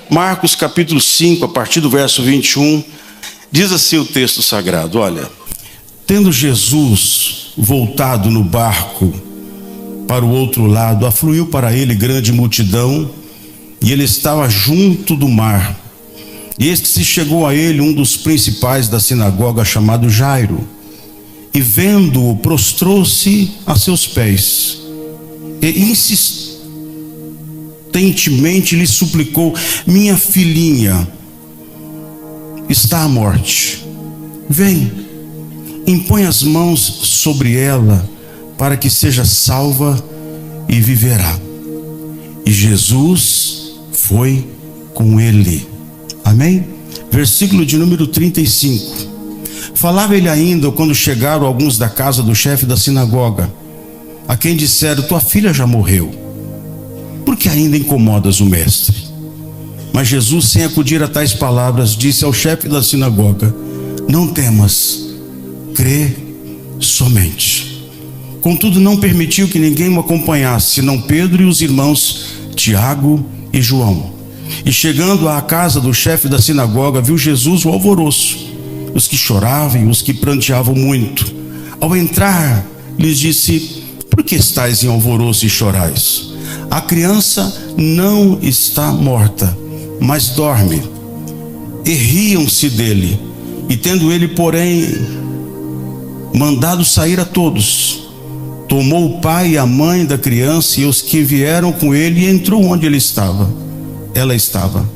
Marcos capítulo 5, a partir do verso 21, diz assim o texto sagrado: olha, tendo Jesus voltado no barco para o outro lado, afluiu para ele grande multidão, e ele estava junto do mar. E eis que se chegou a ele um dos principais da sinagoga, chamado Jairo, e vendo-o, prostrou-se a seus pés, e insistentemente lhe suplicou: minha filhinha está à morte, vem, impõe as mãos sobre ela, para que seja salva e viverá. E Jesus foi com ele. Amém? Versículo de número 35. Falava ele ainda quando chegaram alguns da casa do chefe da sinagoga, a quem disseram: tua filha já morreu, por que ainda incomodas o mestre? Mas Jesus, sem acudir a tais palavras, disse ao chefe da sinagoga: não temas, crê somente. Contudo, não permitiu que ninguém o acompanhasse, senão Pedro e os irmãos Tiago e João. E chegando à casa do chefe da sinagoga, viu Jesus o alvoroço, os que choravam e os que pranteavam muito. Ao entrar, lhes disse: por que estáis em alvoroço e chorais? A criança não está morta, mas dorme. E riam-se dele. E tendo ele, porém, mandado sair a todos, tomou o pai e a mãe da criança e os que vieram com ele, e entrou onde ela estava.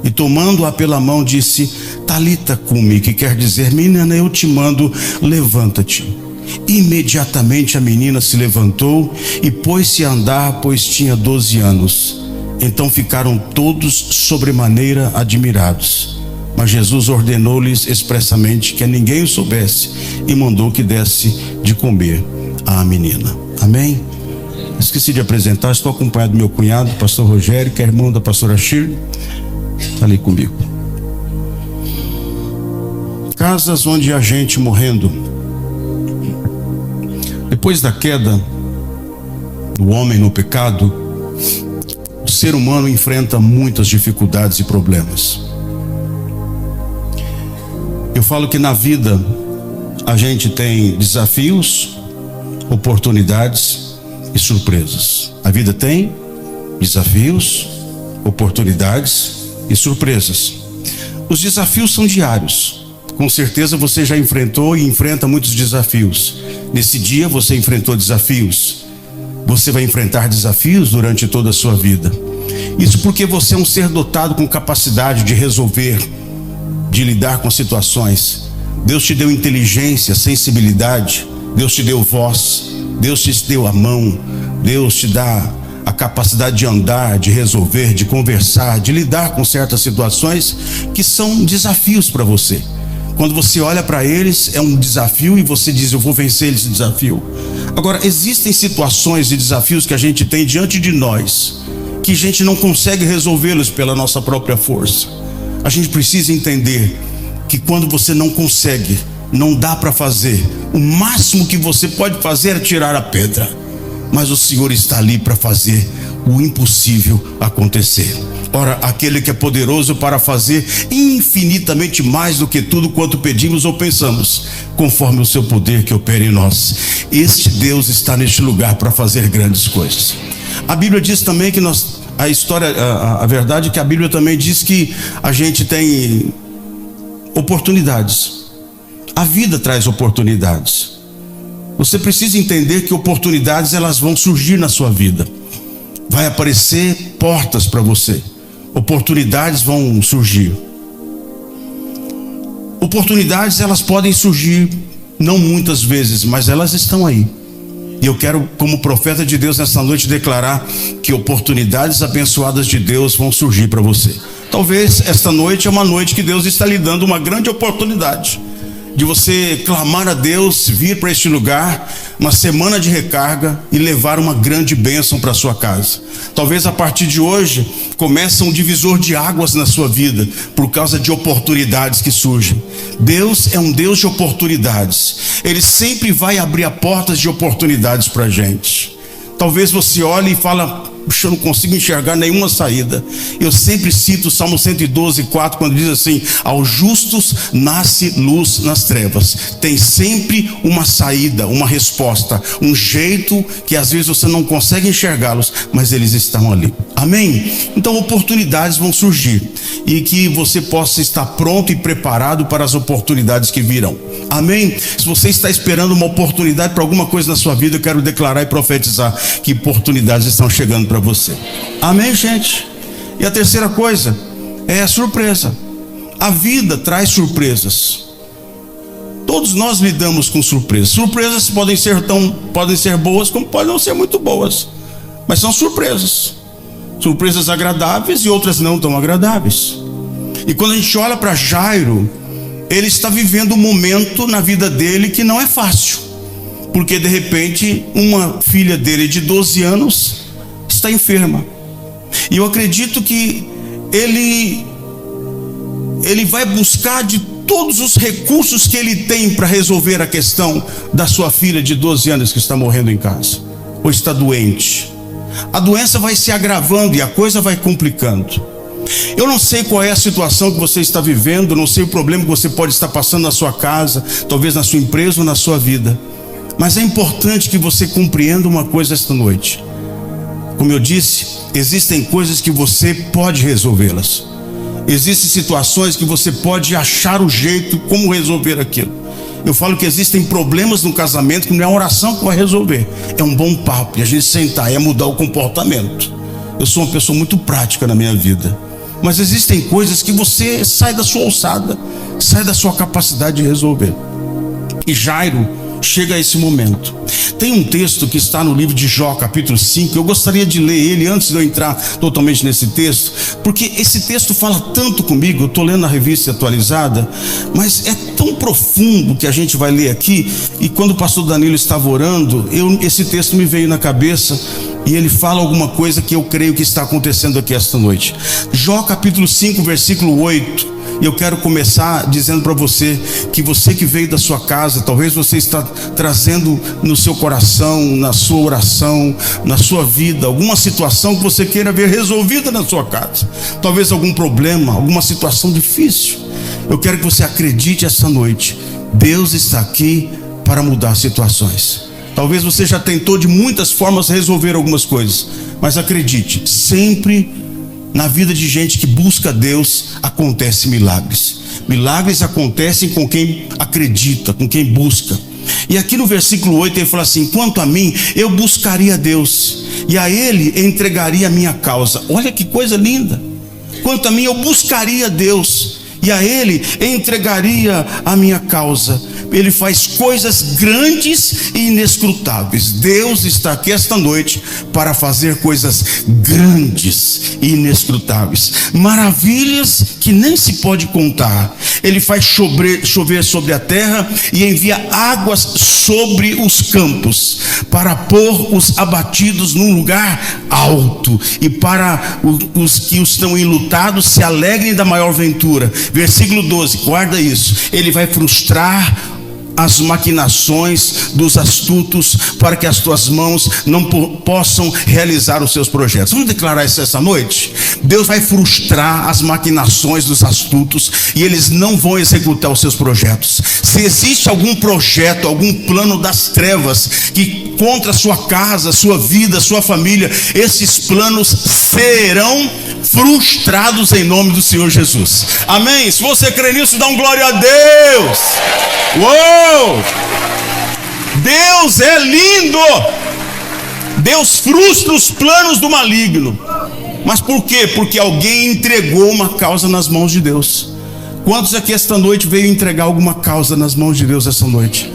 E tomando-a pela mão, disse: Talita cumi, que quer dizer: menina, eu te mando, levanta-te. Imediatamente a menina se levantou e pôs-se a andar, pois tinha 12 anos. Então ficaram todos sobremaneira admirados. Mas Jesus ordenou-lhes expressamente que a ninguém o soubesse, e mandou que desse de comer à menina. Amém? Esqueci de apresentar, estou acompanhado do meu cunhado, pastor Rogério, que é irmão da pastora Shirley, está ali comigo. Casas onde há gente morrendo. Depois da queda do homem no pecado, o ser humano enfrenta muitas dificuldades e problemas. Eu falo que na vida a gente tem desafios, oportunidades e surpresas. A vida tem desafios, oportunidades e surpresas. Os desafios são diários. Com certeza você já enfrentou e enfrenta muitos desafios. Nesse dia você enfrentou desafios. Você vai enfrentar desafios durante toda a sua vida. Isso porque você é um ser dotado com capacidade de resolver, de lidar com situações. Deus te deu inteligência, sensibilidade. Deus te deu voz. Deus te deu a mão. Deus te dá a capacidade de andar, de resolver, de conversar, de lidar com certas situações que são desafios para você. Quando você olha para eles, é um desafio e você diz: eu vou vencer esse desafio. Agora, existem situações e desafios que a gente tem diante de nós, que a gente não consegue resolvê-los pela nossa própria força. A gente precisa entender que quando você não consegue, não dá para fazer, o máximo que você pode fazer é tirar a pedra. Mas o Senhor está ali para fazer o impossível acontecer. Ora, aquele que é poderoso para fazer infinitamente mais do que tudo quanto pedimos ou pensamos, conforme o seu poder que opera em nós. Este Deus está neste lugar para fazer grandes coisas. A Bíblia diz também que a verdade é que a Bíblia também diz que a gente tem oportunidades. A vida traz oportunidades. Você precisa entender que oportunidades, elas vão surgir na sua vida. Vai aparecer portas para você. Oportunidades vão surgir. Oportunidades, elas podem surgir, não muitas vezes, mas elas estão aí. E eu quero, como profeta de Deus, nessa noite declarar que oportunidades abençoadas de Deus vão surgir para você. Talvez esta noite é uma noite que Deus está lhe dando uma grande oportunidade de você clamar a Deus, vir para este lugar, uma semana de recarga e levar uma grande bênção para a sua casa. Talvez a partir de hoje comece um divisor de águas na sua vida, por causa de oportunidades que surgem. Deus é um Deus de oportunidades. Ele sempre vai abrir portas de oportunidades para a gente. Talvez você olhe e fala: eu não consigo enxergar nenhuma saída. Eu sempre cito o Salmo 112:4, quando diz assim: aos justos nasce luz nas trevas. Tem sempre uma saída, uma resposta, um jeito que às vezes você não consegue enxergá-los, mas eles estão ali. Amém? Então oportunidades vão surgir, e que você possa estar pronto e preparado para as oportunidades que virão. Amém? Se você está esperando uma oportunidade para alguma coisa na sua vida, eu quero declarar e profetizar que oportunidades estão chegando para você. Amém, gente? E a terceira coisa é a surpresa. A vida traz surpresas. Todos nós lidamos com surpresas. Surpresas podem ser boas, como podem não ser muito boas, mas são surpresas. Surpresas agradáveis e outras não tão agradáveis. E quando a gente olha para Jairo, ele está vivendo um momento na vida dele que não é fácil, porque de repente uma filha dele de 12 anos está enferma. E eu acredito que ele vai buscar de todos os recursos que ele tem para resolver a questão da sua filha de 12 anos que está morrendo em casa, ou está doente. A doença vai se agravando e a coisa vai complicando. Eu não sei qual é a situação que você está vivendo, não sei o problema que você pode estar passando na sua casa, talvez na sua empresa ou na sua vida, mas é importante que você compreenda uma coisa esta noite. Como eu disse, existem coisas que você pode resolvê-las. Existem situações que você pode achar o jeito como resolver aquilo. Eu falo que existem problemas no casamento que não é a oração que vai resolver, é um bom papo, e a gente sentar e mudar o comportamento. Eu sou uma pessoa muito prática na minha vida, mas existem coisas que você sai da sua alçada, sai da sua capacidade de resolver. E Jairo chega a esse momento. Tem um texto que está no livro de Jó, capítulo 5. Eu gostaria de ler ele antes de eu entrar totalmente nesse texto, porque esse texto fala tanto comigo. Eu estou lendo na revista atualizada, mas é tão profundo que a gente vai ler aqui. E quando o pastor Danilo estava orando, esse texto me veio na cabeça, e ele fala alguma coisa que eu creio que está acontecendo aqui esta noite. Jó capítulo 5, versículo 8. E eu quero começar dizendo para você que veio da sua casa, talvez você está trazendo no seu coração, na sua oração, na sua vida, alguma situação que você queira ver resolvida na sua casa. Talvez algum problema, alguma situação difícil. Eu quero que você acredite essa noite, Deus está aqui para mudar situações. Talvez você já tentou de muitas formas resolver algumas coisas, mas acredite, sempre na vida de gente que busca Deus acontecem milagres. Milagres acontecem com quem acredita, com quem busca. E aqui no versículo 8 ele fala assim: quanto a mim, eu buscaria a Deus, e a Ele entregaria a minha causa. Olha que coisa linda. Quanto a mim, eu buscaria a Deus, e a Ele entregaria a minha causa. Ele faz coisas grandes e inescrutáveis. Deus está aqui esta noite para fazer coisas grandes e inescrutáveis, maravilhas que nem se pode contar. Ele faz chover sobre a terra e envia águas sobre os campos, para pôr os abatidos num lugar alto, e para os que estão enlutados se alegrem da maior ventura. Versículo 12, guarda isso. Ele vai frustrar as maquinações dos astutos, para que as tuas mãos não possam realizar os seus projetos. Vamos declarar isso essa noite? Deus vai frustrar as maquinações dos astutos, e eles não vão executar os seus projetos. Se existe algum projeto, algum plano das trevas que contra a sua casa, sua vida, sua família, esses planos serão frustrados em nome do Senhor Jesus. Amém? Se você crê nisso, dá um glória a Deus. Uou! Deus é lindo. Deus frustra os planos do maligno. Mas por quê? Porque alguém entregou uma causa nas mãos de Deus. Quantos aqui esta noite veio entregar alguma causa nas mãos de Deus esta noite?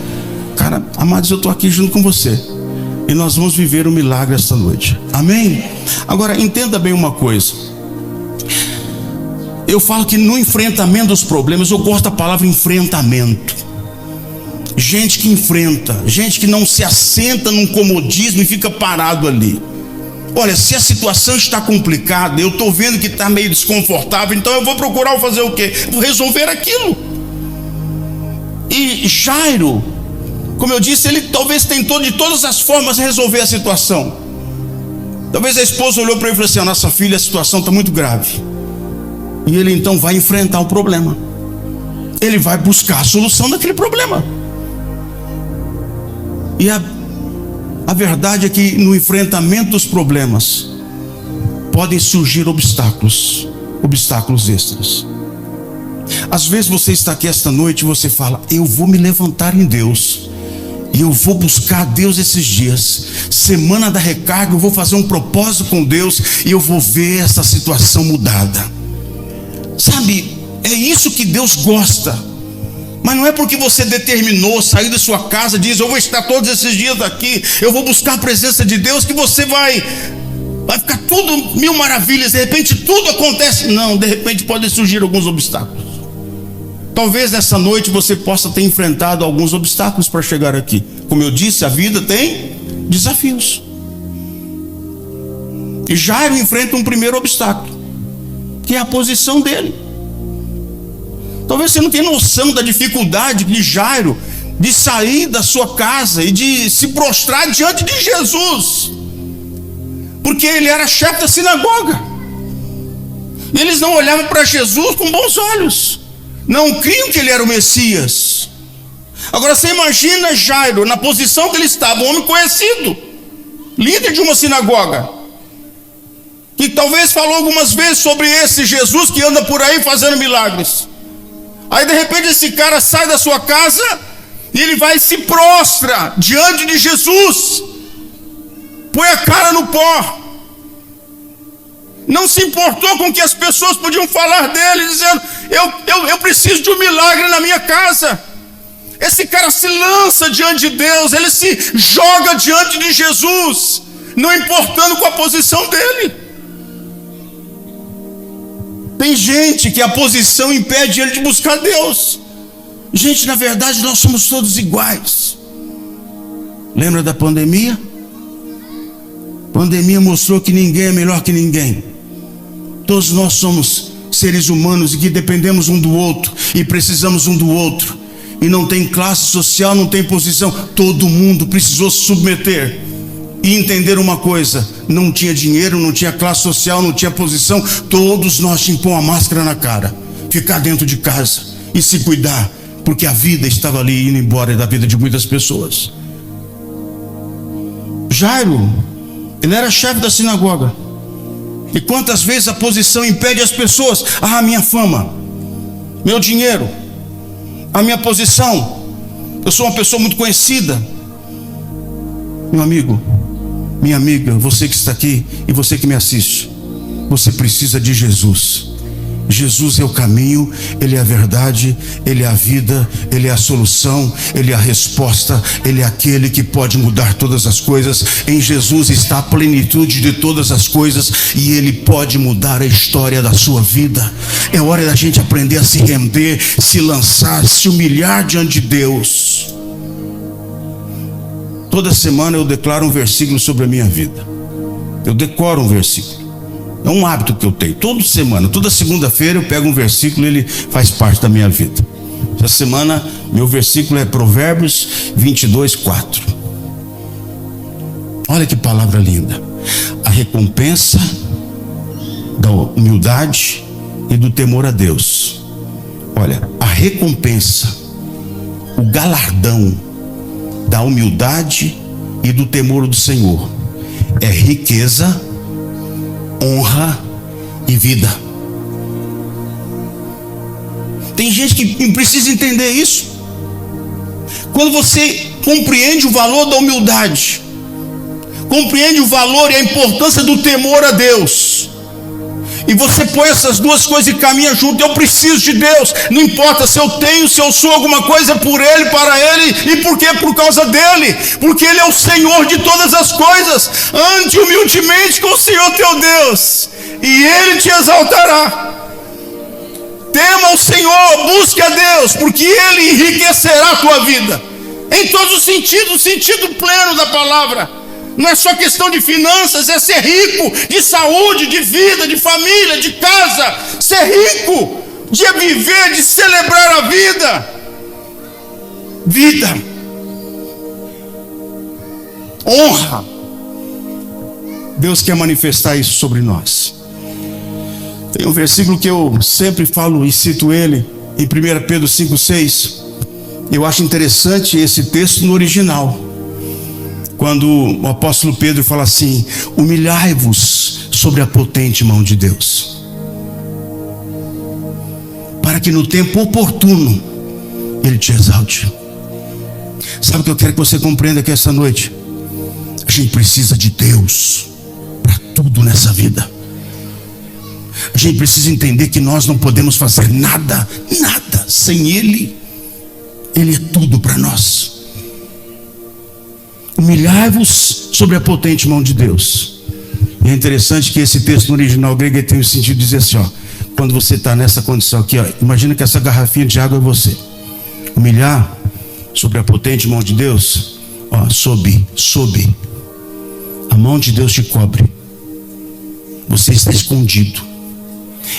Cara, amados, eu estou aqui junto com você, e nós vamos viver um milagre esta noite. Amém? Agora, entenda bem uma coisa. Eu falo que no enfrentamento dos problemas, eu gosto da palavra enfrentamento. Gente que enfrenta, gente que não se assenta num comodismo e fica parado ali. Olha, se a situação está complicada, eu estou vendo que está meio desconfortável, então eu vou procurar fazer o quê? Vou resolver aquilo. E Jairo, como eu disse, ele talvez tentou de todas as formas resolver a situação. Talvez a esposa olhou para ele e falou assim: nossa filha, a situação está muito grave. E ele então vai enfrentar o problema. Ele vai buscar a solução daquele problema. E a verdade é que no enfrentamento dos problemas podem surgir obstáculos extras. Às vezes você está aqui esta noite e você fala: eu vou me levantar em Deus, e eu vou buscar Deus esses dias. Semana da recarga, eu vou fazer um propósito com Deus e eu vou ver essa situação mudada. Sabe, é isso que Deus gosta. Mas não é porque você determinou sair da sua casa, diz: eu vou estar todos esses dias aqui, eu vou buscar a presença de Deus, que você vai ficar tudo mil maravilhas, de repente tudo acontece. Não, de repente podem surgir alguns obstáculos. Talvez nessa noite você possa ter enfrentado alguns obstáculos para chegar aqui. Como eu disse, a vida tem desafios. E Jairo enfrenta um primeiro obstáculo, que é a posição dele. Talvez você não tenha noção da dificuldade de Jairo de sair da sua casa e de se prostrar diante de Jesus, porque ele era chefe da sinagoga. E eles não olhavam para Jesus com bons olhos, não criam que ele era o Messias. Agora você imagina Jairo na posição que ele estava, um homem conhecido, líder de uma sinagoga, que talvez falou algumas vezes sobre esse Jesus que anda por aí fazendo milagres. Aí de repente esse cara sai da sua casa e ele vai e se prostra diante de Jesus, põe a cara no pó, não se importou com o que as pessoas podiam falar dele, dizendo: eu preciso de um milagre na minha casa. Esse cara se lança diante de Deus, ele se joga diante de Jesus, não importando com a posição dele. Tem gente que a posição impede ele de buscar Deus. Gente, na verdade nós somos todos iguais. Lembra da pandemia? A pandemia mostrou que ninguém é melhor que ninguém. Todos nós somos seres humanos e que dependemos um do outro e precisamos um do outro. E não tem classe social, não tem posição. Todo mundo precisou se submeter e entender uma coisa: não tinha dinheiro, não tinha classe social, não tinha posição. Todos nós tínhamos que pôr uma máscara na cara, ficar dentro de casa e se cuidar, porque a vida estava ali indo embora da vida de muitas pessoas. Jairo, ele era chefe da sinagoga. E quantas vezes a posição impede as pessoas? A minha fama, meu dinheiro, a minha posição, eu sou uma pessoa muito conhecida. Meu amigo, minha amiga, você que está aqui e você que me assiste, você precisa de Jesus. Jesus é o caminho, Ele é a verdade, Ele é a vida, Ele é a solução, Ele é a resposta, Ele é aquele que pode mudar todas as coisas. Em Jesus está a plenitude de todas as coisas e Ele pode mudar a história da sua vida. É hora da gente aprender a se render, se lançar, se humilhar diante de Deus. Toda semana eu declaro um versículo sobre a minha vida. Eu decoro um versículo. É um hábito que eu tenho. Toda semana, toda segunda-feira eu pego um versículo e ele faz parte da minha vida. Essa semana meu versículo é Provérbios 22:4. Olha que palavra linda. A recompensa da humildade e do temor a Deus. Olha, a recompensa, o galardão da humildade e do temor do Senhor é riqueza, honra e vida. Tem gente que precisa entender isso. Quando você compreende o valor da humildade, compreende o valor e a importância do temor a Deus, e você põe essas duas coisas e caminha junto: eu preciso de Deus, não importa se eu tenho, se eu sou alguma coisa, por Ele, para Ele. E por quê? Por causa dEle, porque Ele é o Senhor de todas as coisas. Ande humildemente com o Senhor teu Deus e Ele te exaltará. Tema o Senhor, busque a Deus, porque Ele enriquecerá a tua vida, em todos os sentidos, o sentido pleno da palavra. Não é só questão de finanças, é ser rico de saúde, de vida, de família, de casa. Ser rico de viver, de celebrar a vida. Vida, honra, Deus quer manifestar isso sobre nós. Tem um versículo que eu sempre falo e cito ele, em 1 Pedro 5,6. Eu acho interessante esse texto no original, quando o apóstolo Pedro fala assim: humilhai-vos sobre a potente mão de Deus, para que no tempo oportuno Ele te exalte. Sabe o que eu quero que você compreenda aqui essa noite? A gente precisa de Deus para tudo nessa vida. A gente precisa entender que nós não podemos fazer nada sem Ele. Ele é tudo para nós. Humilhai-vos sobre a potente mão de Deus. E é interessante que esse texto no original grego tem o sentido de dizer assim, ó, quando você está nessa condição aqui, ó, imagina que essa garrafinha de água é você. Humilhar sobre a potente mão de Deus, ó, sob a mão de Deus te cobre. Você está escondido.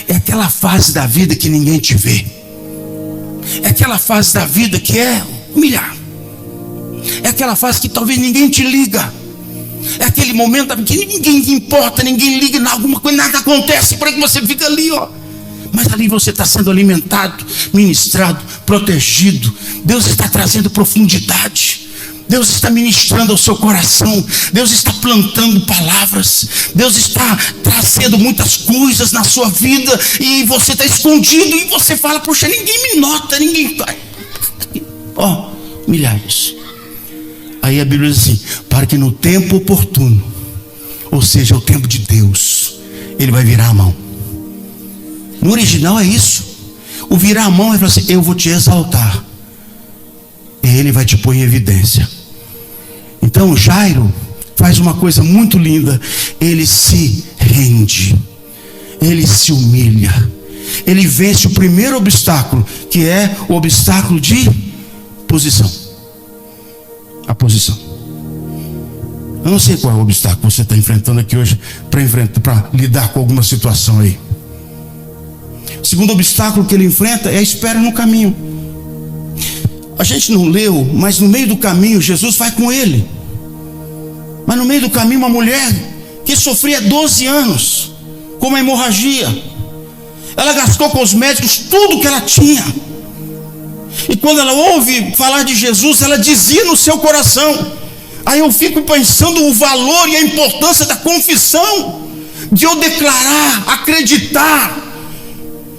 É aquela fase da vida que ninguém te vê. É aquela fase da vida que é humilhar. É aquela fase que talvez ninguém te liga. É aquele momento que ninguém importa, ninguém liga, alguma coisa, nada acontece, para que você fica ali, ó. Mas ali você está sendo alimentado, ministrado, protegido. Deus está trazendo profundidade. Deus está ministrando ao seu coração. Deus está plantando palavras. Deus está trazendo muitas coisas na sua vida. E você está escondido. E você fala, poxa, ninguém me nota, ninguém... Ó, milhares. Aí a Bíblia diz assim: para que no tempo oportuno, ou seja, o tempo de Deus, Ele vai virar a mão. No original é isso. O virar a mão é falar assim: eu vou te exaltar. E Ele vai te pôr em evidência. Então Jairo faz uma coisa muito linda. Ele se rende. Ele se humilha. Ele vence o primeiro obstáculo, que é o obstáculo de posição. A posição. Eu não sei qual é o obstáculo que você está enfrentando aqui hoje para lidar com alguma situação aí. O segundo obstáculo que ele enfrenta é a espera no caminho. A gente não leu, mas no meio do caminho Jesus vai com ele. Mas no meio do caminho uma mulher que sofria 12 anos com uma hemorragia. Ela gastou com os médicos tudo que ela tinha. E quando ela ouve falar de Jesus, ela dizia no seu coração. Aí eu fico pensando o valor e a importância da confissão, de eu declarar, acreditar,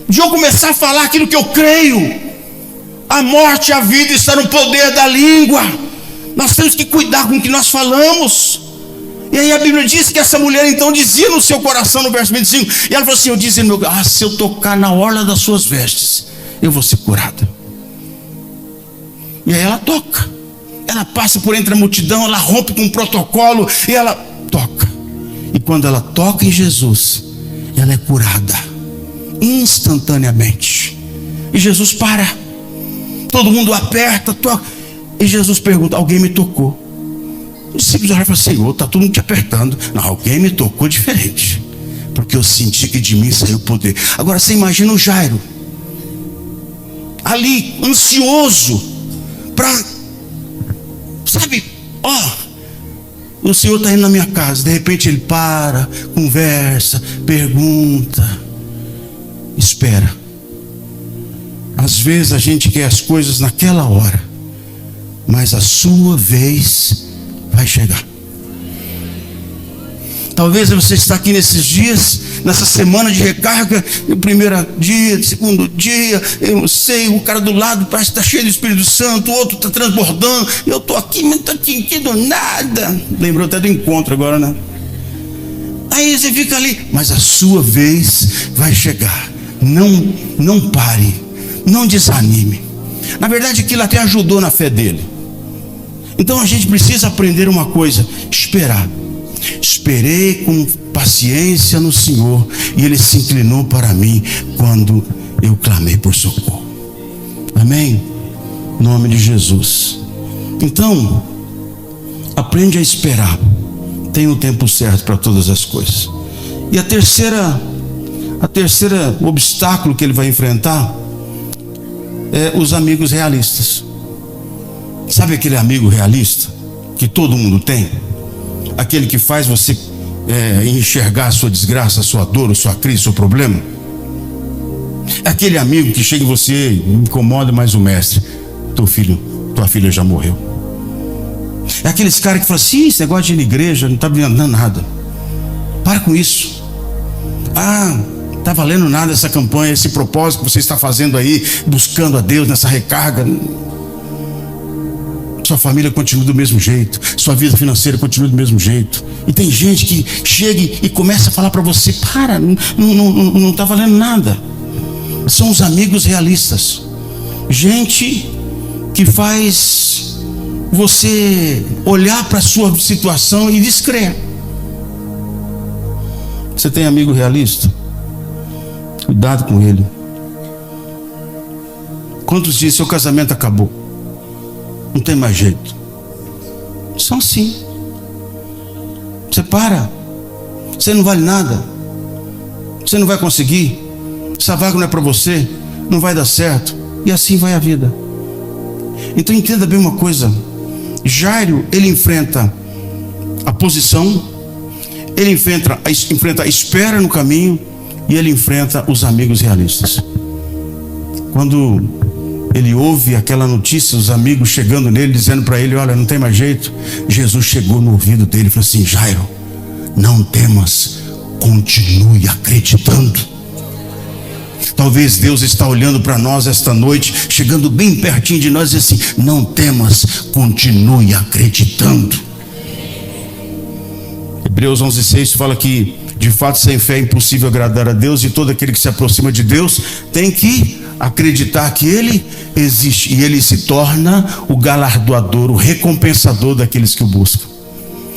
de eu começar a falar aquilo que eu creio. A morte e a vida estão no poder da língua. Nós temos que cuidar com o que nós falamos. E aí a Bíblia diz que essa mulher então dizia no seu coração, no verso 25, e ela falou assim: eu dizia no meu, se eu tocar na orla das suas vestes, eu vou ser curada. E aí ela toca. Ela passa por entre a multidão, ela rompe com um protocolo e ela toca. E quando ela toca em Jesus, ela é curada instantaneamente. E Jesus para. Todo mundo aperta, toca. E Jesus pergunta: alguém me tocou? Os discípulos olham e falam: Senhor, está todo mundo te apertando. Não, alguém me tocou diferente, porque eu senti que de mim saiu o poder. Agora você imagina o Jairo ali, ansioso para, sabe, o Senhor está indo na minha casa. De repente ele para, conversa, pergunta, espera. Às vezes a gente quer as coisas naquela hora, mas a sua vez vai chegar. Talvez você está aqui nesses dias, nessa semana de recarga, no primeiro dia, segundo dia, eu não sei, o cara do lado parece que está cheio do Espírito Santo, o outro está transbordando, eu estou aqui, mas não estou sentindo nada. Lembrou até do encontro agora, né? Aí você fica ali, mas a sua vez vai chegar. Não pare, não desanime. Na verdade aquilo até ajudou na fé dele. Então a gente precisa aprender uma coisa: esperar. Esperei com paciência no Senhor, e Ele se inclinou para mim quando eu clamei por socorro. Amém? Em nome de Jesus. Então, aprende a esperar. Tem o tempo certo para todas as coisas. E a terceira obstáculo que ele vai enfrentar é os amigos realistas. Sabe aquele amigo realista que todo mundo tem? Aquele que faz você enxergar a sua desgraça, a sua dor, a sua crise, o seu problema. É aquele amigo que chega em você, me incomoda mais o mestre, tua filha já morreu. É aqueles caras que falam assim, esse negócio de ir na igreja não está dando nada. Para com isso. Está valendo nada essa campanha, esse propósito que você está fazendo aí, buscando a Deus nessa recarga. Sua família continua do mesmo jeito, sua vida financeira continua do mesmo jeito. E tem gente que chega e começa a falar para você, para, não está valendo nada. São os amigos realistas. Gente que faz você olhar para a sua situação e descrer. Você tem amigo realista? Cuidado com ele. Quantos dizem seu casamento acabou? Não tem mais jeito. São sim. Você para. Você não vale nada. Você não vai conseguir. Essa vaga não é para você. Não vai dar certo. E assim vai a vida. Então entenda bem uma coisa. Jairo, ele enfrenta a posição, ele enfrenta a espera no caminho, e ele enfrenta os amigos realistas. Quando ele ouve aquela notícia, os amigos chegando nele, dizendo para ele, olha, não tem mais jeito, Jesus chegou no ouvido dele e falou assim, Jairo, não temas, continue acreditando. Talvez Deus está olhando para nós esta noite, chegando bem pertinho de nós e diz assim, não temas, continue acreditando. Hebreus 11:6 fala que de fato sem fé é impossível agradar a Deus, e todo aquele que se aproxima de Deus tem que acreditar que Ele existe, e Ele se torna o galardoador, o recompensador daqueles que o buscam.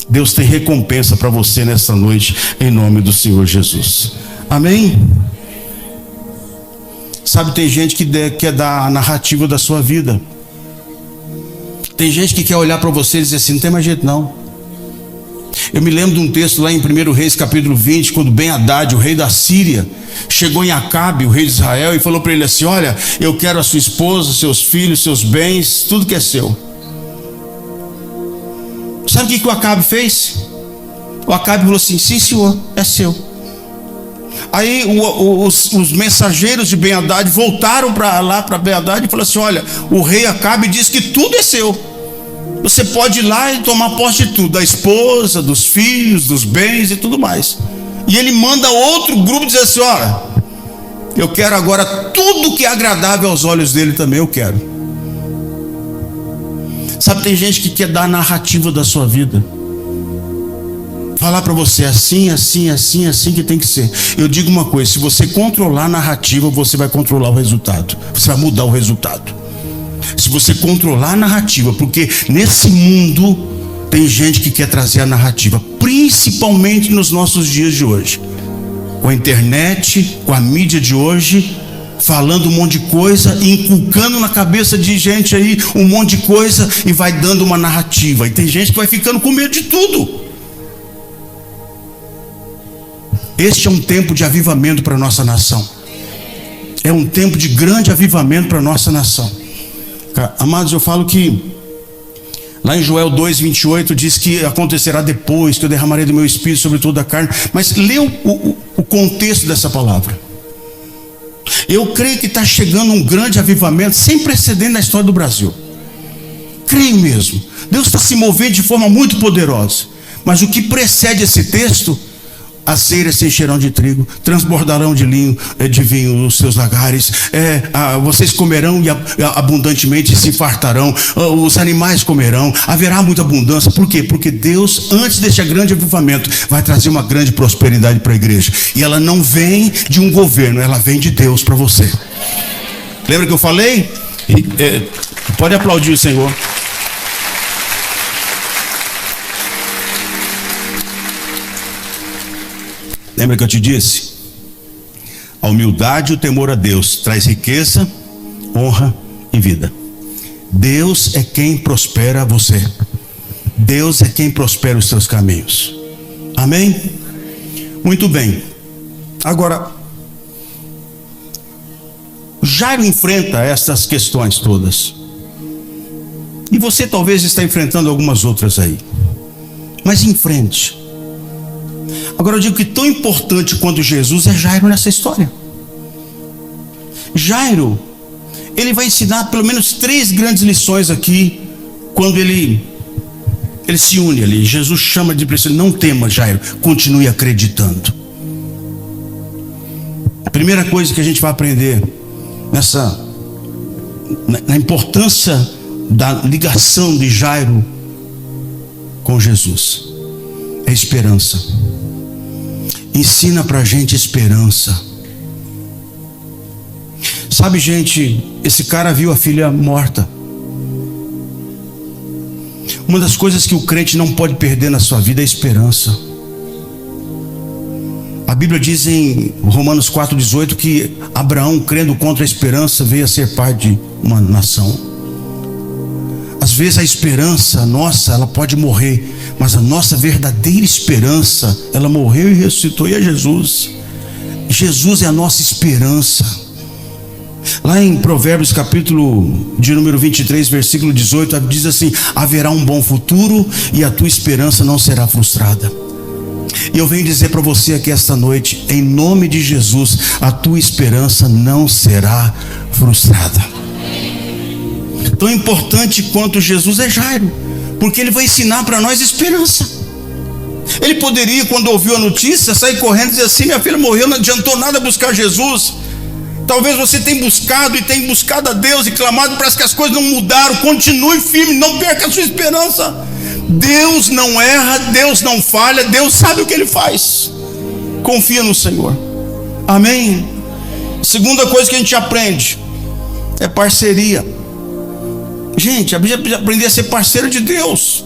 Deus tem recompensa para você nesta noite, em nome do Senhor Jesus. Amém? Sabe, tem gente que quer dar a narrativa da sua vida. Tem gente que quer olhar para você e dizer assim, não tem mais jeito não. Eu me lembro de um texto lá em 1 Reis capítulo 20, quando Ben-Hadad, o rei da Síria, chegou em Acabe, o rei de Israel, e falou para ele assim, olha, eu quero a sua esposa, seus filhos, seus bens, tudo que é seu. Sabe o que o Acabe fez? O Acabe falou assim, sim senhor, é seu. Aí os mensageiros de Ben-Hadad voltaram para Ben-Hadad e falaram assim, olha, o rei Acabe diz que tudo é seu. Você pode ir lá e tomar posse de tudo, da esposa, dos filhos, dos bens e tudo mais. E ele manda outro grupo dizer assim, olha, eu quero agora tudo que é agradável aos olhos dele também, eu quero. Sabe, tem gente que quer dar a narrativa da sua vida. Falar para você assim, assim, assim, assim que tem que ser. Eu digo uma coisa, se você controlar a narrativa, você vai controlar o resultado. Você vai mudar o resultado. Se você controlar a narrativa, porque nesse mundo tem gente que quer trazer a narrativa, principalmente nos nossos dias de hoje, com a internet, com a mídia de hoje, falando um monte de coisa, inculcando na cabeça de gente aí um monte de coisa, e vai dando uma narrativa, e tem gente que vai ficando com medo de tudo. Este é um tempo de avivamento para a nossa nação. É um tempo de grande avivamento para a nossa nação. Amados, eu falo que lá em Joel 2:28 diz que acontecerá depois que eu derramarei do meu espírito sobre toda a carne. Mas lê o contexto dessa palavra. Eu creio que está chegando um grande avivamento sem precedente na história do Brasil. Creio mesmo. Deus está se movendo de forma muito poderosa. Mas o que precede esse texto, as eiras se encherão de trigo, transbordarão de vinho os seus lagares, vocês comerão e abundantemente se fartarão, os animais comerão, haverá muita abundância. Por quê? Porque Deus, antes deste grande avivamento, vai trazer uma grande prosperidade para a igreja, e ela não vem de um governo, ela vem de Deus para você. Lembra que eu falei? Pode aplaudir o Senhor. Lembra que eu te disse? A humildade e o temor a Deus traz riqueza, honra e vida. Deus é quem prospera você. Deus é quem prospera os seus caminhos. Amém? Muito bem. Agora, Jairo enfrenta essas questões todas. E você talvez está enfrentando algumas outras aí. Mas em frente. Agora eu digo que tão importante quanto Jesus é Jairo nessa história. Jairo, ele vai ensinar pelo menos 3 grandes lições aqui, quando ele se une ali. Jesus chama de preciso: não tema, Jairo, continue acreditando. A primeira coisa que a gente vai aprender na importância da ligação de Jairo com Jesus é esperança. Ensina pra gente esperança. Sabe, gente, esse cara viu a filha morta. Uma das coisas que o crente não pode perder na sua vida é a esperança. A Bíblia diz em Romanos 4,18 que Abraão, crendo contra a esperança, veio a ser pai de uma nação. Às vezes a esperança nossa, ela pode morrer, mas a nossa verdadeira esperança, ela morreu e ressuscitou, e é Jesus. Jesus é a nossa esperança. Lá em Provérbios capítulo de número 23, versículo 18, diz assim: haverá um bom futuro e a tua esperança não será frustrada. E eu venho dizer para você aqui esta noite, em nome de Jesus, a tua esperança não será frustrada. Tão importante quanto Jesus é Jairo, porque ele vai ensinar para nós esperança. Ele poderia, quando ouviu a notícia, sair correndo e dizer assim: minha filha morreu, não adiantou nada buscar Jesus. Talvez você tenha buscado e tenha buscado a Deus e clamado, parece que as coisas não mudaram. Continue firme, não perca a sua esperança. Deus não erra, Deus não falha, Deus sabe o que Ele faz. Confia no Senhor. Amém? Segunda coisa que a gente aprende é parceria. Gente, a Bíblia precisa aprender a ser parceiro de Deus.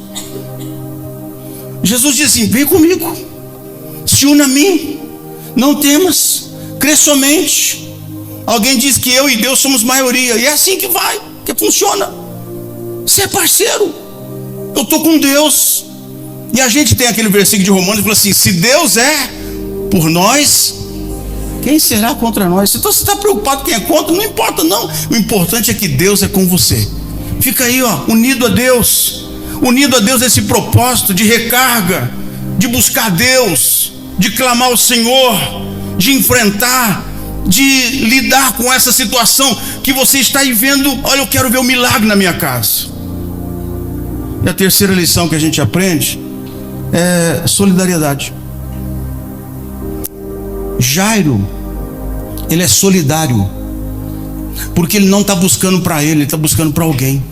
Jesus disse assim: vem comigo, se une a mim, não temas, crê somente. Alguém diz que eu e Deus somos maioria, e é assim que vai, que funciona. Você é parceiro. Eu estou com Deus. E a gente tem aquele versículo de Romanos que fala assim: se Deus é por nós, quem será contra nós? Então você está preocupado quem é contra? Não importa não. O importante é que Deus é com você. Fica aí, unido a Deus. Unido a Deus nesse propósito de recarga, de buscar Deus, de clamar ao Senhor, de enfrentar, de lidar com essa situação que você está aí vendo. Olha, eu quero ver o milagre na minha casa. E a terceira lição que a gente aprende é solidariedade. Jairo, ele é solidário, porque ele não está buscando para ele está buscando para alguém.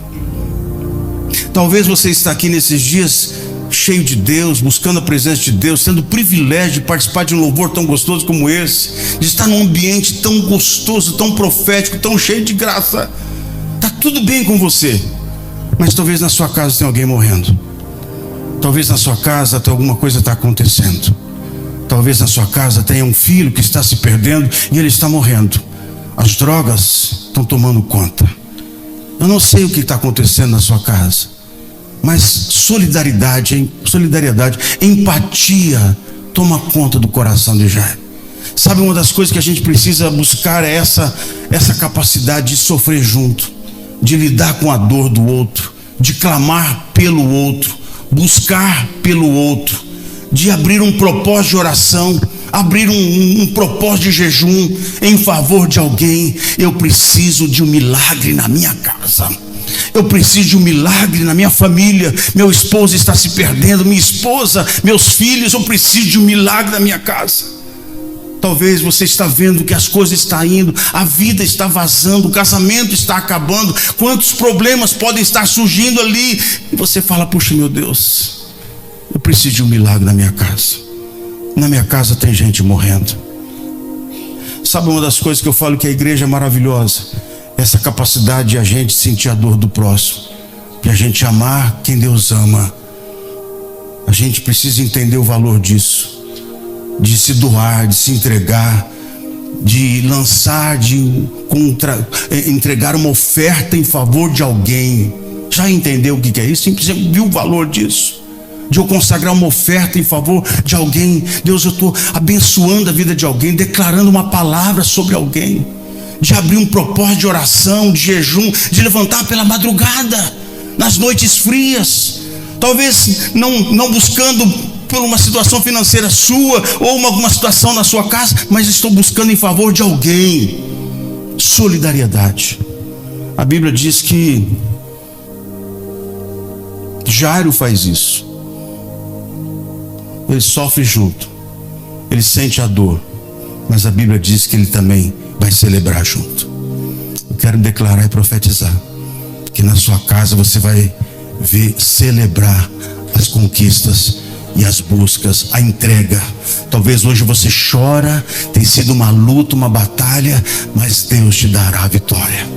Talvez você está aqui nesses dias cheio de Deus, buscando a presença de Deus, tendo o privilégio de participar de um louvor tão gostoso como esse, de estar num ambiente tão gostoso, tão profético, tão cheio de graça. Está tudo bem com você, mas talvez na sua casa tenha alguém morrendo. Talvez na sua casa tenha alguma coisa está acontecendo. Talvez na sua casa tenha um filho que está se perdendo e ele está morrendo. As drogas estão tomando conta. Eu não sei o que está acontecendo na sua casa, mas solidariedade, empatia toma conta do coração de Jairo. Sabe, uma das coisas que a gente precisa buscar é essa capacidade de sofrer junto, de lidar com a dor do outro, de clamar pelo outro, buscar pelo outro, de abrir um propósito de oração, abrir um propósito de jejum em favor de alguém. Eu preciso de um milagre na minha casa. Eu preciso de um milagre na minha família. Meu esposo está se perdendo, minha esposa, meus filhos. Eu preciso de um milagre na minha casa. Talvez você está vendo que as coisas estão indo, a vida está vazando, o casamento está acabando, quantos problemas podem estar surgindo ali, e você fala: puxa, meu Deus, eu preciso de um milagre na minha casa. Na minha casa tem gente morrendo. Sabe, uma das coisas que eu falo que a igreja é maravilhosa, essa capacidade de a gente sentir a dor do próximo, de a gente amar quem Deus ama. A gente precisa entender o valor disso, de se doar, de se entregar, de lançar, entregar uma oferta em favor de alguém. Já entendeu o que é isso? Você viu o valor disso? De eu consagrar uma oferta em favor de alguém. Deus, eu estou abençoando a vida de alguém, declarando uma palavra sobre alguém, de abrir um propósito de oração, de jejum, de levantar pela madrugada, nas noites frias, talvez não buscando por uma situação financeira sua, ou alguma situação na sua casa, mas estou buscando em favor de alguém. Solidariedade. A Bíblia diz que Jairo faz isso. Ele sofre junto, ele sente a dor, mas a Bíblia diz que ele também vai celebrar junto. Eu quero declarar e profetizar que na sua casa você vai ver celebrar as conquistas e as buscas, a entrega. Talvez hoje você chora, tem sido uma luta, uma batalha, mas Deus te dará a vitória.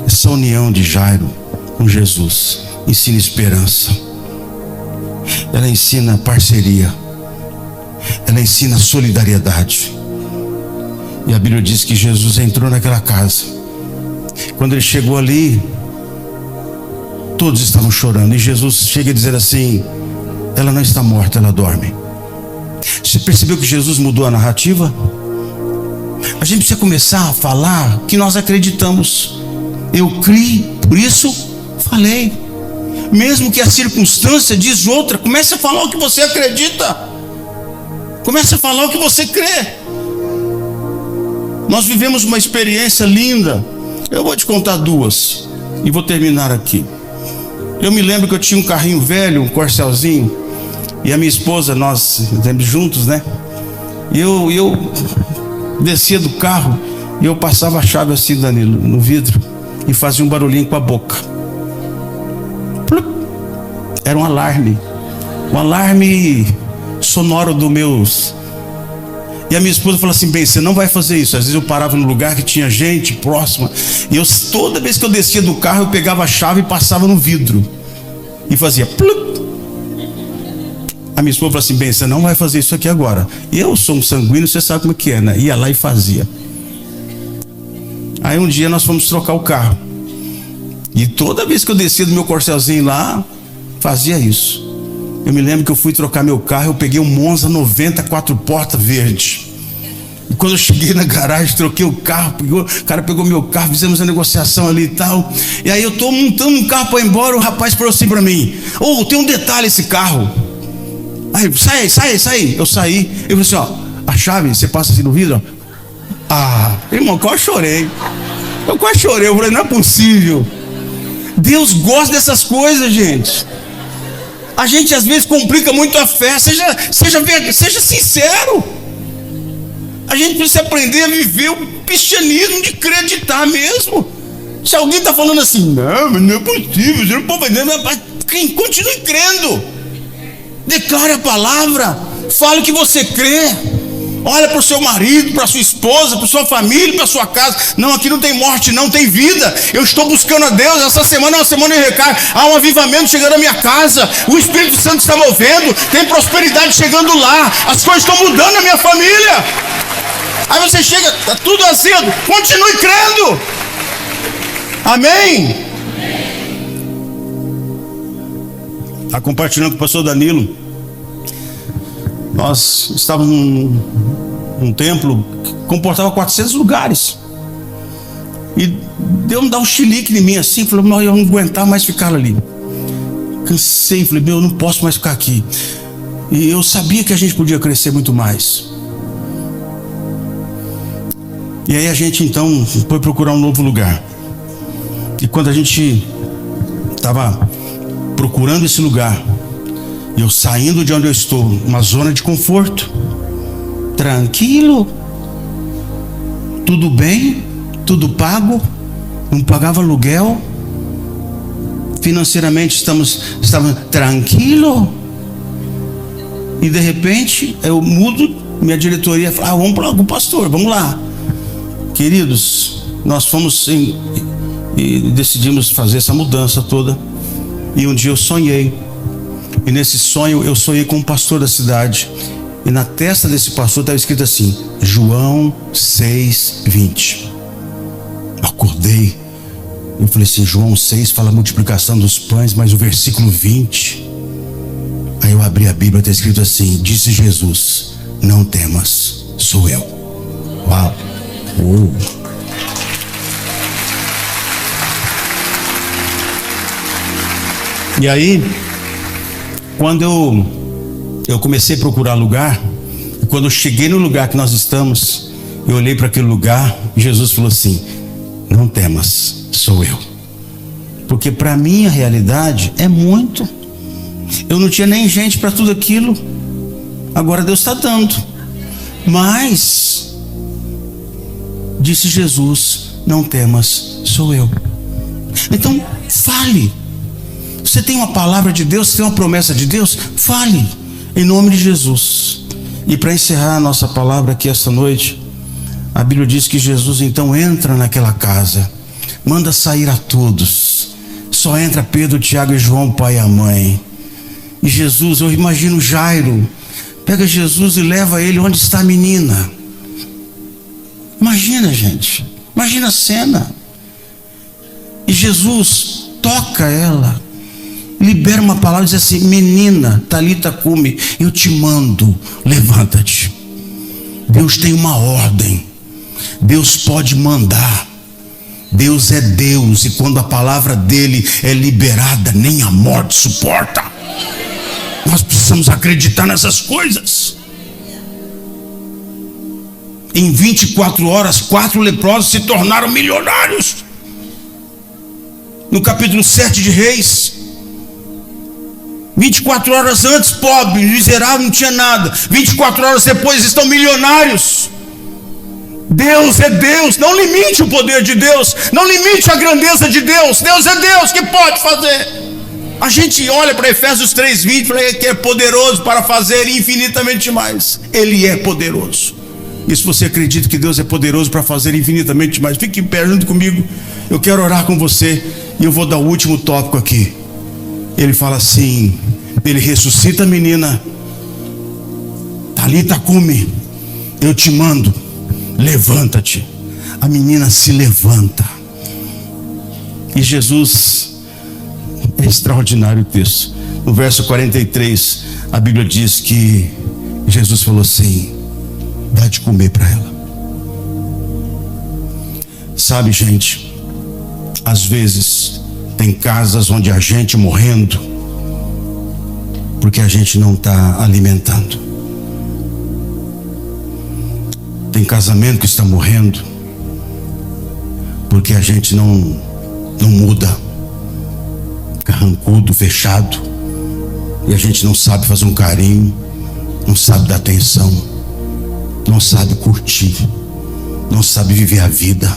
Essa união de Jairo com Jesus ensina esperança, ela ensina parceria, ela ensina solidariedade. E a Bíblia diz que Jesus entrou naquela casa. Quando ele chegou ali, todos estavam chorando, e Jesus chega a dizer assim: ela não está morta, ela dorme. Você percebeu que Jesus mudou a narrativa? A gente precisa começar a falar que nós acreditamos. Eu criei, por isso falei. Mesmo que a circunstância diz outra, comece a falar o que você acredita. Comece a falar o que você crê. Nós vivemos uma experiência linda. Eu vou te contar duas e vou terminar aqui. Eu me lembro que eu tinha um carrinho velho, um Corcelzinho, e a minha esposa, nós estamos juntos, né? E eu descia do carro e eu passava a chave assim, Danilo, no vidro, e fazia um barulhinho com a boca. Era um alarme sonoro do meus. E a minha esposa falou assim: bem, você não vai fazer isso. Às vezes eu parava num lugar que tinha gente próxima, e toda vez que eu descia do carro, eu pegava a chave e passava no vidro e fazia plup. A minha esposa falou assim: bem, você não vai fazer isso aqui agora. Eu sou um sanguíneo, você sabe como que é, né? Ia lá e fazia. Aí um dia nós fomos trocar o carro, e toda vez que eu descia do meu Corcelzinho lá, fazia isso. Eu me lembro que eu fui trocar meu carro, eu peguei um Monza 90 4 portas verde. E quando eu cheguei na garagem, troquei o carro, o cara pegou meu carro, fizemos a negociação ali e tal. E aí eu tô montando um carro para ir embora, o rapaz falou assim para mim: tem um detalhe esse carro. Aí, sai. Eu saí, eu falei assim: a chave, você passa assim no vidro, irmão, quase chorei. Eu falei: não é possível. Deus gosta dessas coisas, gente. A gente às vezes complica muito a fé. Seja sincero. A gente precisa aprender a viver o cristianismo de acreditar mesmo. Se alguém está falando assim: não é possível, você não pode vender, continue crendo. Declare a palavra, fale o que você crê. Olha para o seu marido, para a sua esposa, para a sua família, para a sua casa. Não, aqui não tem morte, não tem vida. Eu estou buscando a Deus. Essa semana é uma semana de recarga. Há um avivamento chegando à minha casa. O Espírito Santo está movendo. Tem prosperidade chegando lá. As coisas estão mudando na minha família. Aí você chega, está tudo azedo. Continue crendo. Amém? Está compartilhando com o pastor Danilo. Nós estávamos num templo que comportava 400 lugares. E Deus me dá um chilique em mim assim. Falei: não, eu não aguentar mais ficar ali. Cansei, falei: eu não posso mais ficar aqui. E eu sabia que a gente podia crescer muito mais. E aí a gente então foi procurar um novo lugar. E quando a gente estava procurando esse lugar, eu saindo de onde eu estou, uma zona de conforto, tranquilo, tudo bem, tudo pago, não pagava aluguel, financeiramente estamos tranquilo. E de repente eu mudo, minha diretoria fala: vamos para o pastor, vamos lá. Queridos, nós fomos e decidimos fazer essa mudança toda. E um dia eu sonhei. E nesse sonho eu sonhei com um pastor da cidade. E na testa desse pastor estava escrito assim: João 6:20. Eu acordei. Eu falei assim: João 6 fala a multiplicação dos pães, mas o versículo 20. Aí eu abri a Bíblia, está escrito assim: disse Jesus, não temas, sou eu. Uau! E aí Quando eu comecei a procurar lugar, quando eu cheguei no lugar que nós estamos, eu olhei para aquele lugar e Jesus falou assim: não temas, sou eu. Porque para mim a realidade é muito. Eu não tinha nem gente para tudo aquilo. Agora Deus está dando. Mas disse Jesus: não temas, sou eu. Então fale. Você tem uma palavra de Deus, você tem uma promessa de Deus, fale em nome de Jesus. E para encerrar a nossa palavra aqui esta noite, a Bíblia diz que Jesus então entra naquela casa, manda sair a todos. Só entra Pedro, Tiago e João, o pai e a mãe. E Jesus, eu imagino Jairo, pega Jesus e leva ele onde está a menina. Imagina, gente, imagina a cena. E Jesus toca ela, libera uma palavra e diz assim: menina, talita cumi, eu te mando, levanta-te. Deus tem uma ordem, Deus pode mandar. Deus é Deus, e quando a palavra dele é liberada, nem a morte suporta. Nós precisamos acreditar nessas coisas. Em 24 horas, 4 leprosos se tornaram milionários. No capítulo 7 de Reis, 24 horas antes, pobre, miserável, não tinha nada. 24 horas depois estão milionários. Deus é Deus, não limite o poder de Deus, não limite a grandeza de Deus. Deus é Deus que pode fazer. A gente olha para Efésios 3:20 e fala que é poderoso para fazer infinitamente mais. Ele é poderoso. E se você acredita que Deus é poderoso para fazer infinitamente mais, fique em pé junto comigo. Eu quero orar com você e eu vou dar o último tópico aqui. Ele fala assim, ele ressuscita a menina, talita cumi, eu te mando, levanta-te. A menina se levanta. E Jesus, é extraordinário o texto. No verso 43, a Bíblia diz que Jesus falou assim: dá de comer para ela. Sabe, gente, às vezes tem casas onde a gente morrendo porque a gente não está alimentando. Tem casamento que está morrendo porque a gente não muda, carrancudo, fechado, e a gente não sabe fazer um carinho, não sabe dar atenção, não sabe curtir, não sabe viver a vida.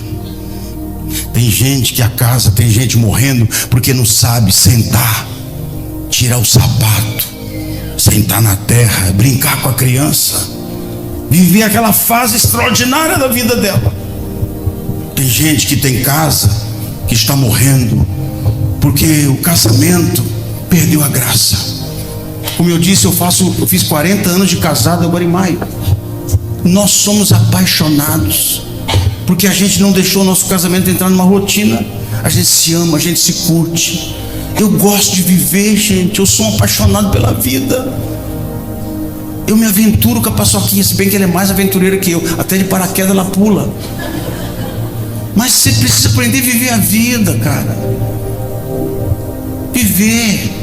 Tem gente que a casa, tem gente morrendo porque não sabe sentar, tirar o sapato, sentar na terra, brincar com a criança, viver aquela fase extraordinária da vida dela. Tem gente que tem casa que está morrendo porque o casamento perdeu a graça. Como eu disse, eu fiz 40 anos de casado agora em maio. Nós somos apaixonados porque a gente não deixou o nosso casamento entrar numa rotina. A gente se ama, a gente se curte. Eu gosto de viver, gente. Eu sou um apaixonado pela vida. Eu me aventuro com a paçoquinha, se bem que ela é mais aventureira que eu. Até de paraquedas ela pula. Mas você precisa aprender a viver a vida, cara. Viver.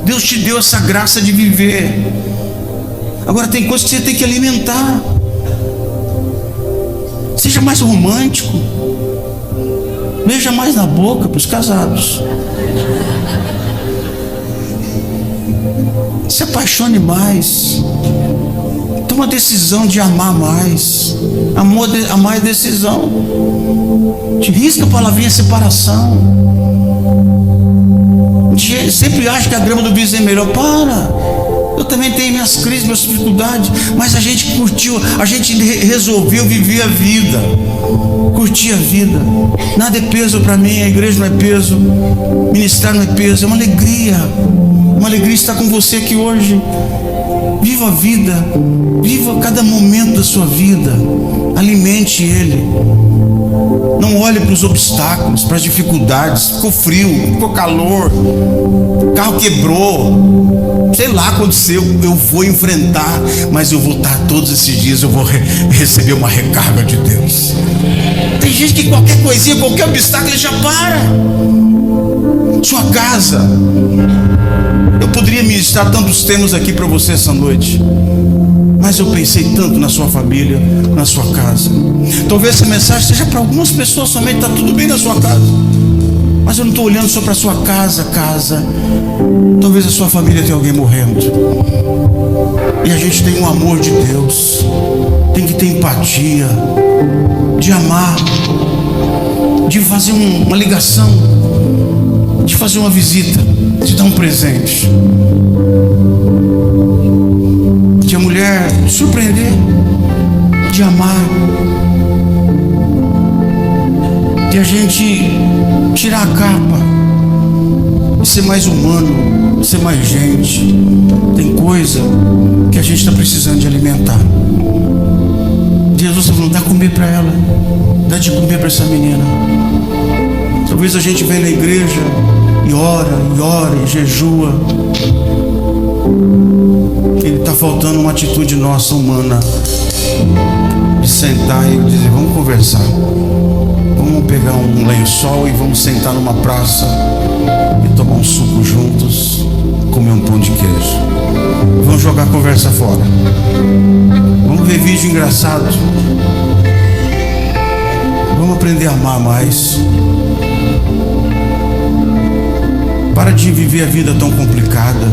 Deus te deu essa graça de viver. Agora tem coisas que você tem que alimentar. Seja mais romântico. Beija mais na boca para os casados. Se apaixone mais. Toma a decisão de amar mais. Amar é decisão. Te risca a palavrinha separação. A gente sempre acha que a grama do vizinho é melhor. Para. Eu também tenho minhas crises, minhas dificuldades, mas a gente curtiu, a gente resolveu viver a vida, curtir a vida. Nada é peso para mim, a igreja não é peso, ministrar não é peso, é uma alegria estar com você aqui hoje. Viva a vida, viva cada momento da sua vida, alimente ele. Não olhe para os obstáculos, para as dificuldades. Ficou frio, ficou calor, o carro quebrou, sei lá, aconteceu. Eu vou enfrentar, mas eu vou estar todos esses dias, eu vou receber uma recarga de Deus. Tem gente que qualquer coisinha, qualquer obstáculo, ele já para. Sua casa. Eu poderia ministrar tantos temas aqui para você essa noite, mas eu pensei tanto na sua família, na sua casa. Talvez essa mensagem seja para algumas pessoas somente. Está tudo bem na sua casa, mas eu não estou olhando só para a sua casa. Talvez a sua família tenha alguém morrendo. E a gente tem um amor de Deus, tem que ter empatia, de amar, de fazer uma ligação, de fazer uma visita, de dar um presente, de a mulher surpreender, de amar, de a gente tirar a capa e ser mais humano, ser mais gente. Tem coisa que a gente está precisando de alimentar. Jesus está falando, dá comer para ela, dá de comer para essa menina. Talvez a gente venha na igreja e ora, e jejua. Ele está faltando uma atitude nossa, humana, de sentar e dizer, vamos conversar. Vamos pegar um lençol e vamos sentar numa praça e tomar um suco juntos, comer um pão de queijo. Vamos jogar a conversa fora. Vamos ver vídeo engraçado. Vamos aprender a amar mais. Para de viver a vida tão complicada.